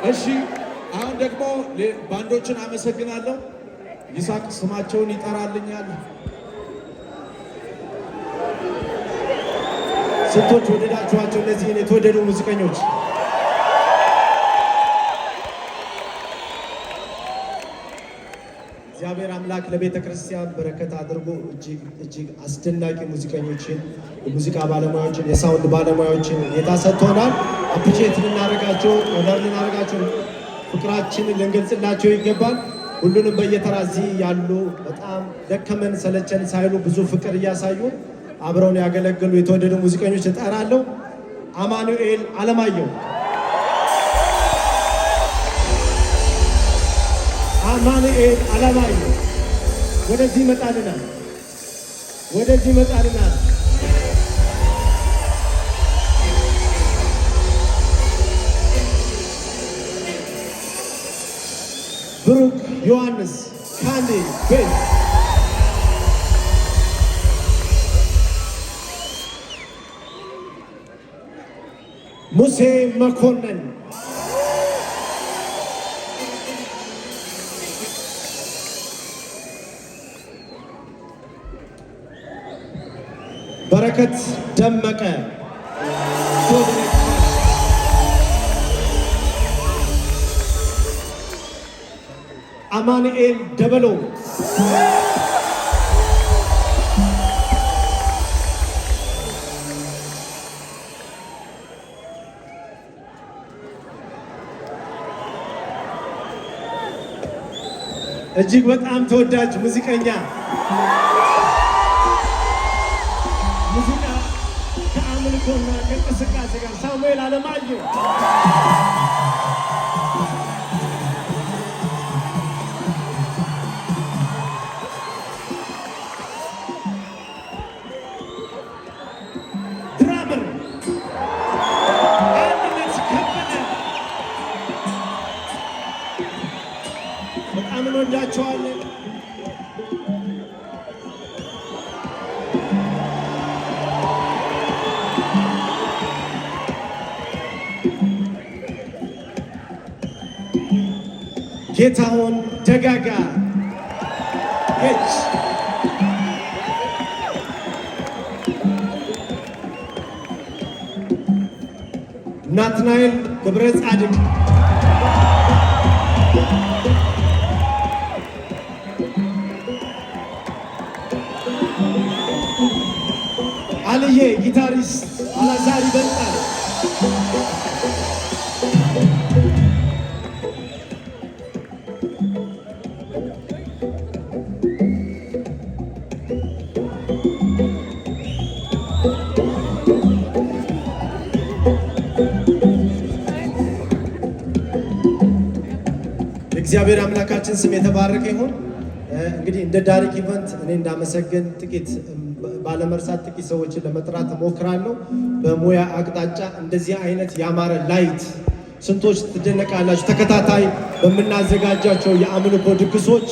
እሺ አሁን ደግሞ ባንዶችን አመሰግናለሁ። ይሳቅ ስማቸውን ይጠራልኛል። ስንቶች ወደዳችኋቸው እነዚህን የተወደዱ ሙዚቀኞች? እግዚአብሔር አምላክ ለቤተ ክርስቲያን በረከት አድርጎ እጅግ አስደናቂ ሙዚቀኞችን፣ የሙዚቃ ባለሙያዎችን፣ የሳውንድ ባለሙያዎችን ጌታ ሰጥቶናል። አፕሪሼት ልናደርጋቸው፣ ወደር ልናደርጋቸው፣ ፍቅራችንን ልንገልጽላቸው ይገባል። ሁሉንም በየተራ እዚህ ያሉ በጣም ደከመን ሰለቸን ሳይሉ ብዙ ፍቅር እያሳዩ አብረውን ያገለግሉ የተወደዱ ሙዚቀኞች እጠራለሁ። አማኑኤል አለማየሁ፣ አማኑኤል አለማየሁ ወደዚህ ይመጣልናል፣ ወደዚህ ይመጣልናል። ብሩክ ዮሐንስ ካንዲ ቤት፣ ሙሴ መኮንን፣ በረከት ደመቀ፣ አማኑኤል ደበሎ፣ እጅግ በጣም ተወዳጅ ሙዚቀኛ፣ ሙዚቃ ከአምልኮና ከእንቅስቃሴ ጋር ሳሙኤል አለማየሁ፣ ድራመር አንድነት ከበደ፣ በጣም እንወዳቸዋለን። ጌታሁን ደጋጋ ሄች፣ ናትናኤል ገብረ ጻድቅ፣ አልዬ ጊታሪስት፣ አላዛር ይበልጣል፣ እግዚአብሔር አምላካችን ስም የተባረከ ይሁን። እንግዲህ እንደ ዳሪክ ኢቨንት እኔ እንዳመሰግን ጥቂት ባለመርሳት ጥቂት ሰዎችን ለመጥራት እሞክራለሁ። በሙያ አቅጣጫ እንደዚህ አይነት ያማረ ላይት ስንቶች ትደነቃላችሁ። ተከታታይ በምናዘጋጃቸው የአምልኮ ድግሶች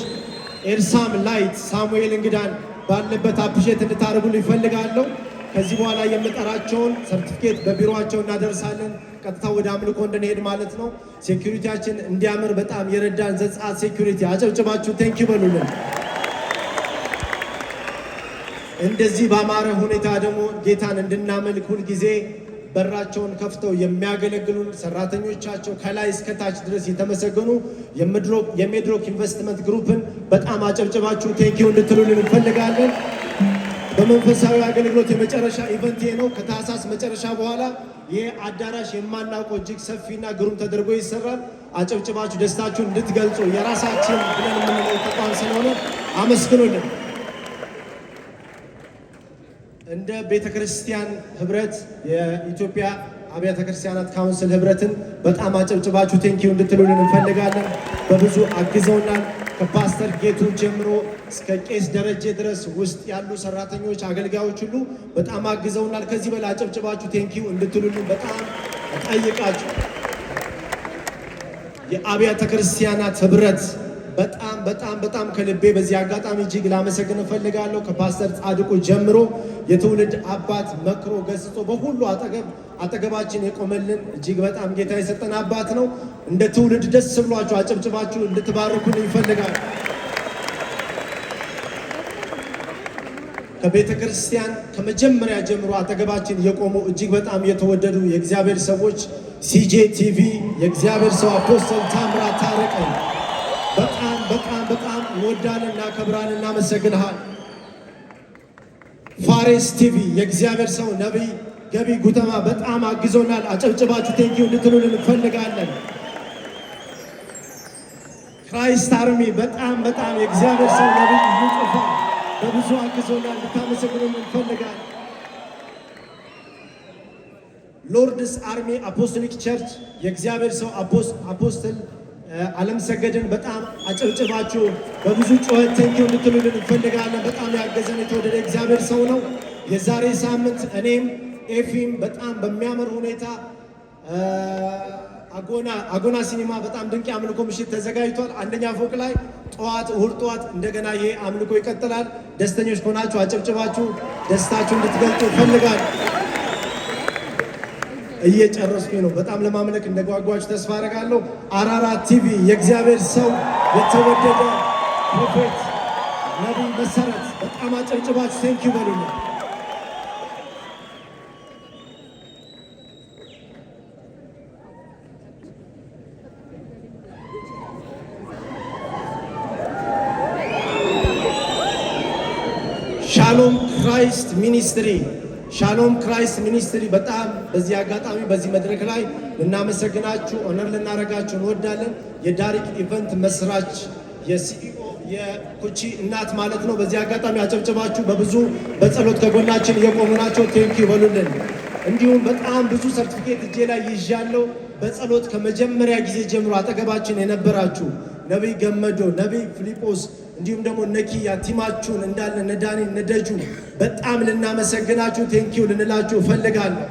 ኤልሳም ላይት ሳሙኤል እንግዳን ባለበት አፕሼት እንድታደርጉልኝ ይፈልጋለሁ። ከዚህ በኋላ የምጠራቸውን ሰርቲፊኬት በቢሮአቸው እናደርሳለን። ቀጥታ ወደ አምልኮ እንድንሄድ ማለት ነው። ሴኩሪቲያችን እንዲያምር በጣም የረዳን ዘጸአት ሴኩሪቲ አጨብጭባችሁ ቴንክ ዩ በሉልን። እንደዚህ ባማረ ሁኔታ ደግሞ ጌታን እንድናመልክ ሁልጊዜ በራቸውን ከፍተው የሚያገለግሉን ሰራተኞቻቸው ከላይ እስከታች ድረስ የተመሰገኑ የሜድሮክ ኢንቨስትመንት ግሩፕን በጣም አጨብጭባችሁ ቴንክ ዩ እንድትሉልን እንፈልጋለን። በመንፈሳዊ አገልግሎት የመጨረሻ ኢቨንት ነው። ከታህሳስ መጨረሻ በኋላ ይህ አዳራሽ የማናውቀው እጅግ ሰፊና ግሩም ተደርጎ ይሰራል። አጨብጭባችሁ ደስታችሁን እንድትገልጹ የራሳችን ብለን የምንለው ተቋም ስለሆነ አመስግኑልን። እንደ ቤተክርስቲያን ህብረት የኢትዮጵያ አብያተ ክርስቲያናት ካውንስል ህብረትን በጣም አጨብጭባችሁ ቴንኪው እንድትሉልን እንፈልጋለን። በብዙ አግዘውናል። ከፓስተር ጌቱ ጀምሮ እስከ ቄስ ደረጀ ድረስ ውስጥ ያሉ ሰራተኞች፣ አገልጋዮች ሁሉ በጣም አግዘውናል። ከዚህ በላይ አጨብጭባችሁ ቴንኪው እንድትሉልን በጣም ጠይቃችሁ የአብያተ ክርስቲያናት ህብረት በጣም በጣም ከልቤ በዚህ አጋጣሚ እጅግ ላመሰግን እፈልጋለሁ። ከፓስተር ጻድቁ ጀምሮ የትውልድ አባት መክሮ ገስጾ በሁሉ አጠገባችን የቆመልን እጅግ በጣም ጌታ የሰጠን አባት ነው። እንደ ትውልድ ደስ ብሏችሁ አጨብጭባችሁ እንድትባርኩን ይፈልጋል። ከቤተ ክርስቲያን ከመጀመሪያ ጀምሮ አጠገባችን የቆሙ እጅግ በጣም የተወደዱ የእግዚአብሔር ሰዎች ሲጄ ቲቪ የእግዚአብሔር ሰው አፖስትል ታምራት ታረቀኝ በጣም እንወዳለን፣ እናከብራለን፣ እናመሰግንሃል። ፋሬስ ቲቪ የእግዚአብሔር ሰው ነቢይ ገቢ ጉተማ በጣም አግዞናል። አጨብጭባችሁ ቴንኪው እንድትሉልን እንፈልጋለን። ክራይስት አርሚ በጣም የእግዚአብሔር ሰው ነቢይ ይጥፋ በብዙ አግዞናል፣ ልታመሰግኑን እንፈልጋለን። ሎርድስ አርሚ አፖስቶሊክ ቸርች የእግዚአብሔር ሰው አፖስትል ዓለም ሰገድን በጣም አጨብጭባችሁ በብዙ ጩኸት ቴንኪው እንድትሉልን እንፈልጋለን። በጣም ያገዘን የተወደደ እግዚአብሔር ሰው ነው። የዛሬ ሳምንት እኔም ኤፊም በጣም በሚያምር ሁኔታ አጎና ሲኒማ በጣም ድንቅ የአምልኮ ምሽት ተዘጋጅቷል። አንደኛ ፎቅ ላይ እሁድ ጠዋት እንደገና ይሄ አምልኮ ይቀጥላል። ደስተኞች ከሆናችሁ አጨብጭባችሁ ደስታችሁ እንድትገልጡ እፈልጋለሁ። እየጨረስኩኝ ነው። በጣም ለማምለክ እንደጓጓችሁ ተስፋ አደርጋለሁ። አራራት ቲቪ የእግዚአብሔር ሰው የተወደደ ፕሮፌት ነቢይ መሰረት በጣም አጨብጭባችሁ ቴንኪው በሉኝ። ሻሎም ክራይስት ሚኒስትሪ በጣም በዚህ አጋጣሚ በዚህ መድረክ ላይ ልናመሰግናችሁ ኦነር ልናረጋችሁ እንወዳለን። የዳሪክ ኢቨንት መስራች የሲኢኦ የኩቺ እናት ማለት ነው። በዚህ አጋጣሚ አጨብጭባችሁ በብዙ በጸሎት ከጎናችን እየቆሙ ናቸው። ቴንኪው በሉልን። እንዲሁም በጣም ብዙ ሰርቲፊኬት እጄ ላይ ይዣለሁ። በጸሎት ከመጀመሪያ ጊዜ ጀምሮ አጠገባችን የነበራችሁ ነቢይ ገመዶ፣ ነቢይ ፊሊጶስ እንዲሁም ደግሞ ነኪያ ቲማችሁን እንዳለ ነዳኒ ነደጁ በጣም ልናመሰግናችሁ ቴንኪው ልንላችሁ እፈልጋለሁ።